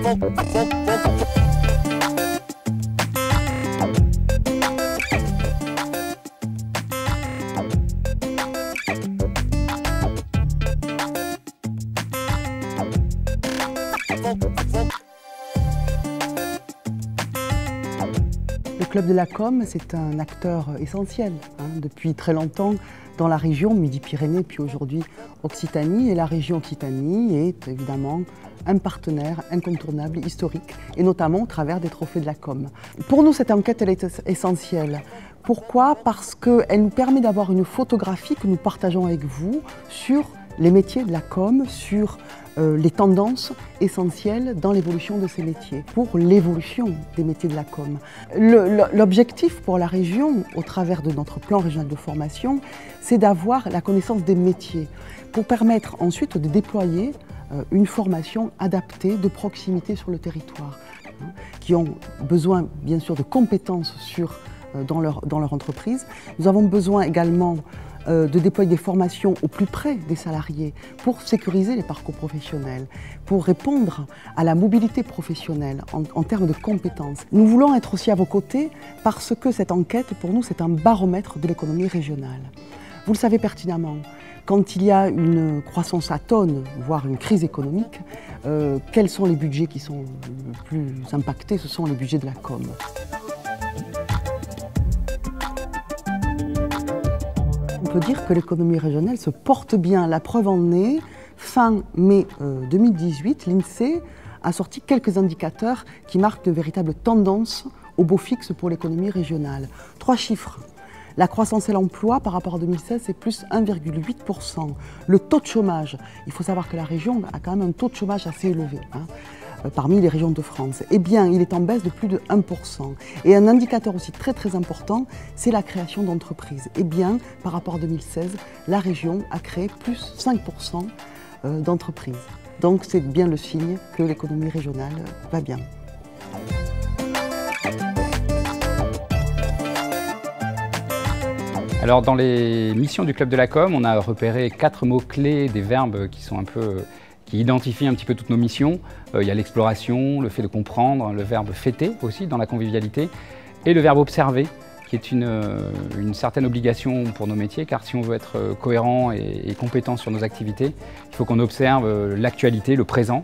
Le Club de la Com, c'est un acteur essentiel depuis très longtemps dans la région Midi-Pyrénées, puis aujourd'hui Occitanie. Et la région Occitanie est évidemment un partenaire incontournable, historique, et notamment au travers des trophées de la Com. Pour nous, cette enquête, elle est essentielle. Pourquoi? Parce qu'elle nous permet d'avoir une photographie que nous partageons avec vous sur les métiers de la com, sur les tendances essentielles dans l'évolution de ces métiers, pour l'évolution des métiers de la com. L'objectif pour la région, au travers de notre plan régional de formation, c'est d'avoir la connaissance des métiers, pour permettre ensuite de déployer une formation adaptée, de proximité sur le territoire, qui ont besoin bien sûr de compétences dans leur entreprise. Nous avons besoin également de déployer des formations au plus près des salariés pour sécuriser les parcours professionnels, pour répondre à la mobilité professionnelle en termes de compétences. Nous voulons être aussi à vos côtés parce que cette enquête, pour nous, c'est un baromètre de l'économie régionale. Vous le savez pertinemment, quand il y a une croissance atone, voire une crise économique, quels sont les budgets qui sont le plus impactés? Ce sont les budgets de la com. On peut dire que l'économie régionale se porte bien. La preuve en est, fin mai 2018, l'INSEE a sorti quelques indicateurs qui marquent de véritables tendances au beau fixe pour l'économie régionale. 3 chiffres. La croissance et l'emploi par rapport à 2016, c'est plus 1,8%. Le taux de chômage, il faut savoir que la région a quand même un taux de chômage assez élevé. Parmi les régions de France, eh bien, il est en baisse de plus de 1%. Et un indicateur aussi très important, c'est la création d'entreprises. Eh bien, par rapport à 2016, la région a créé plus 5% d'entreprises. Donc c'est bien le signe que l'économie régionale va bien. Alors dans les missions du Club de la Com, on a repéré 4 mots-clés, des verbes qui sont qui identifient un petit peu toutes nos missions. Il y a l'exploration, le fait de comprendre, le verbe fêter aussi dans la convivialité, et le verbe observer, qui est une certaine obligation pour nos métiers, car si on veut être cohérent et compétent sur nos activités, il faut qu'on observe l'actualité, le présent,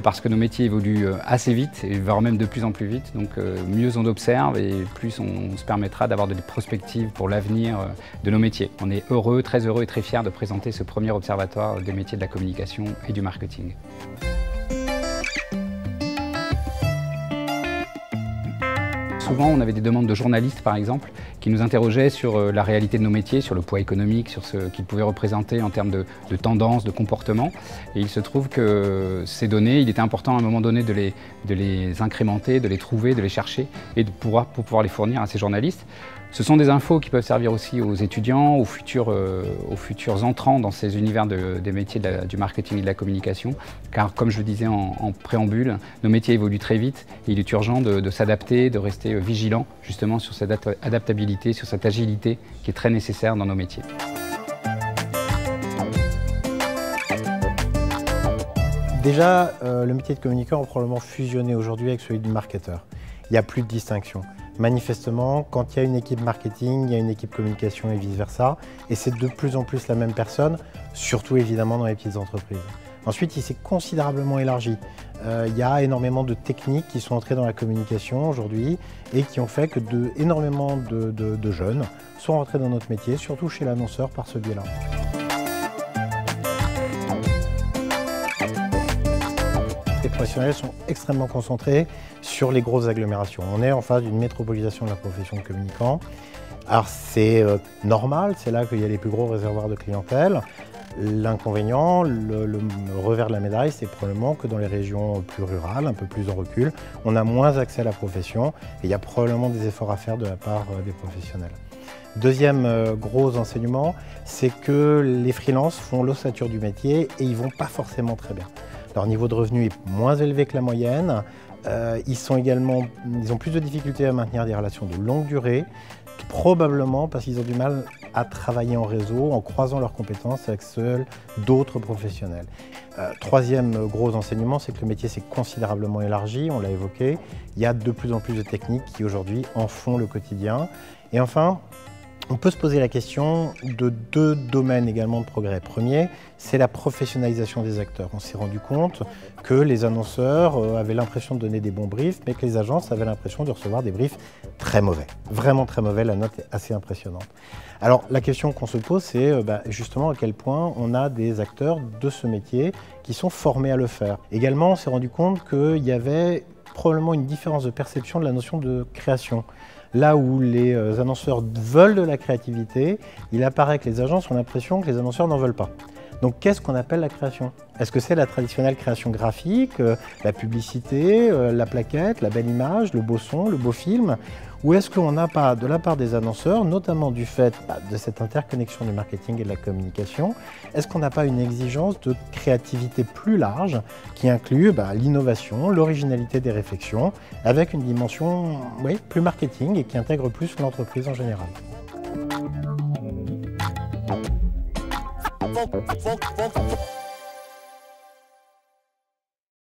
parce que nos métiers évoluent assez vite, et voire même de plus en plus vite. Donc mieux on observe et plus on se permettra d'avoir des perspectives pour l'avenir de nos métiers. On est heureux, très heureux et très fiers de présenter ce premier observatoire des métiers de la communication et du marketing. Souvent, on avait des demandes de journalistes, par exemple, qui nous interrogeaient sur la réalité de nos métiers, sur le poids économique, sur ce qu'ils pouvaient représenter en termes de tendances, de comportement. Et il se trouve que ces données, il était important à un moment donné de les incrémenter, de les trouver, de les chercher et pour pouvoir les fournir à ces journalistes. Ce sont des infos qui peuvent servir aussi aux étudiants, aux futurs entrants dans ces univers des métiers du marketing et de la communication. Car comme je le disais en préambule, nos métiers évoluent très vite et il est urgent de s'adapter, de rester vigilant justement sur cette adaptabilité, sur cette agilité qui est très nécessaire dans nos métiers. Déjà, le métier de communicant a probablement fusionné aujourd'hui avec celui de marketeur. Il n'y a plus de distinction. Manifestement, quand il y a une équipe marketing, il y a une équipe communication et vice-versa. Et c'est de plus en plus la même personne, surtout évidemment dans les petites entreprises. Ensuite, il s'est considérablement élargi. Il y a énormément de techniques qui sont entrées dans la communication aujourd'hui et qui ont fait que énormément de jeunes sont rentrés dans notre métier, surtout chez l'annonceur par ce biais-là. Les professionnels sont extrêmement concentrés sur les grosses agglomérations. On est en face d'une métropolisation de la profession de communicant. Alors c'est normal, c'est là qu'il y a les plus gros réservoirs de clientèle. L'inconvénient, le revers de la médaille, c'est probablement que dans les régions plus rurales, un peu plus en recul, on a moins accès à la profession et il y a probablement des efforts à faire de la part des professionnels. Deuxième gros enseignement, c'est que les freelances font l'ossature du métier et ils ne vont pas forcément très bien. Leur niveau de revenu est moins élevé que la moyenne. Ils ont plus de difficultés à maintenir des relations de longue durée. Probablement parce qu'ils ont du mal à travailler en réseau, en croisant leurs compétences avec seuls d'autres professionnels. Troisième gros enseignement, c'est que le métier s'est considérablement élargi, on l'a évoqué. Il y a de plus en plus de techniques qui aujourd'hui en font le quotidien. Et enfin, on peut se poser la question de deux domaines également de progrès. Premier, c'est la professionnalisation des acteurs. On s'est rendu compte que les annonceurs avaient l'impression de donner des bons briefs, mais que les agences avaient l'impression de recevoir des briefs très mauvais. Vraiment très mauvais, la note est assez impressionnante. Alors la question qu'on se pose, c'est justement à quel point on a des acteurs de ce métier qui sont formés à le faire. Également, on s'est rendu compte qu'il y avait probablement une différence de perception de la notion de création. Là où les annonceurs veulent de la créativité, il apparaît que les agences ont l'impression que les annonceurs n'en veulent pas. Donc qu'est-ce qu'on appelle la création? Est-ce que c'est la traditionnelle création graphique, la publicité, la plaquette, la belle image, le beau son, le beau film? Ou est-ce qu'on n'a pas, de la part des annonceurs, notamment du fait de cette interconnexion du marketing et de la communication, est-ce qu'on n'a pas une exigence de créativité plus large qui inclut l'innovation, l'originalité des réflexions, avec une dimension plus marketing et qui intègre plus l'entreprise en général? Funk.